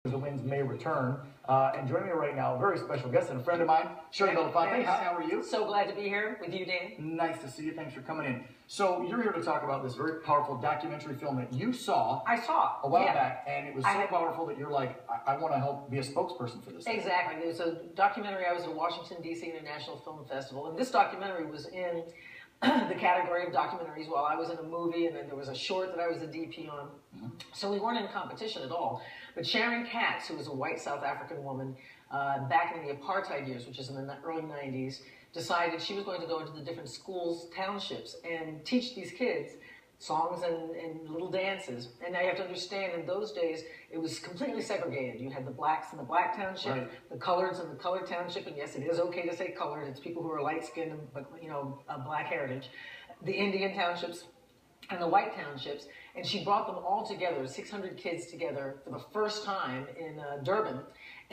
The winds may return. And joining me right now, a very special guest and a friend of mine, Shari Belafonte. Hi, how are you? So glad to be here with you, Dan. Nice to see you. Thanks for coming in. So you're here to talk about this very powerful documentary film that you saw. I saw a while back, and it was so powerful that you're like, I want to help be a spokesperson for this. Exactly. There's a documentary. I was at Washington, D.C. International Film Festival, and this documentary was in the category of documentaries while I was in a movie, and then there was a short that I was a DP on. So we weren't in competition at all. But Sharon Katz, who was a white South African woman back in the apartheid years, which is in the early 90s, decided she was going to go into the different schools, townships, and teach these kids songs and little dances. And now you have to understand, in those days, it was completely segregated. You had the blacks in the black township, the coloreds in the colored township, and yes, it is okay to say colored. It's people who are light-skinned, but, you know, black heritage. The Indian townships and the white townships, and she brought them all together, 600 kids together for the first time in Durban,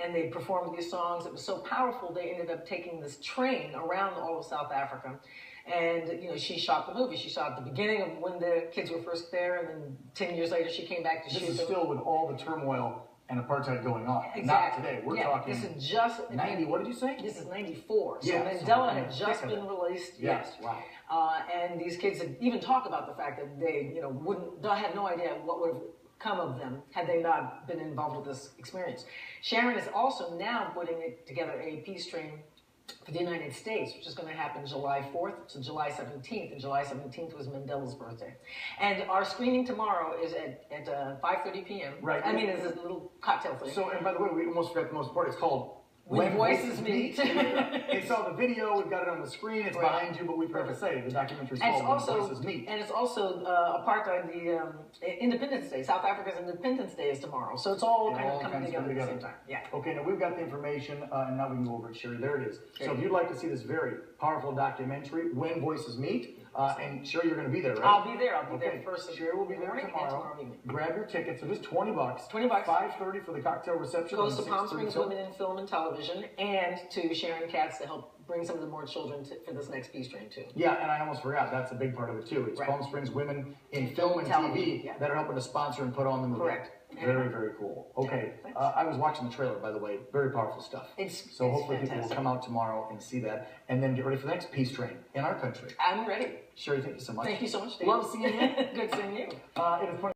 and they performed these songs. It was so powerful, they ended up taking this train around all of South Africa. And, you know, she shot the movie. She shot the beginning of when the kids were first there, and then 10 years later she came back to shoot them. This is still with all the turmoil and apartheid going on. Exactly. Not today. We're talking. This is just 90. What did you say? This is 94. So yeah, Mandela had just been released. Yes. Wow. And these kids had even talked about the fact that they, you know, had no idea what would have come of them had they not been involved with this experience. Sharon is also now putting together a peace train for the United States, which is going to happen July 4th to July 17th, and July 17th was Mandela's birthday. And our screening tomorrow is at 5:30 p.m. Right. I mean, it's a little cocktail thing. So, and by the way, we almost forgot the most part. It's called When Voices Meet. It's on the video. We've got it on the screen. It's behind you, but we forgot to say the documentary is called When Voices Meet. And it's also apartheid, the Independence Day. South Africa's Independence Day is tomorrow. So it's all kind of coming together at the same time. Yeah. Okay, now we've got the information, and now we can go over it, Shari. There it is. So if you'd like to see this very powerful documentary, When Voices Meet, and Shari, you're going to be there, right? I'll be there. I'll be there first. Shari will be there tomorrow. Grab your tickets. So just $20. $20. 5:30 for the cocktail reception. Goes to Palm Springs Women in Film and Television, and to Sharon Katz to help bring some of the more children for this next peace train too. Yeah, and I almost forgot. That's a big part of it too. It's Palm Springs Women in Film and TV that are helping to sponsor and put on the movie. Correct. Very, very cool. Okay, I was watching the trailer, by the way. Very powerful stuff. So hopefully people will come out tomorrow and see that, and then get ready for the next peace train in our country. I'm ready. Shari, thank you so much. Thank you so much, Dave. Love seeing you. Good seeing you. It is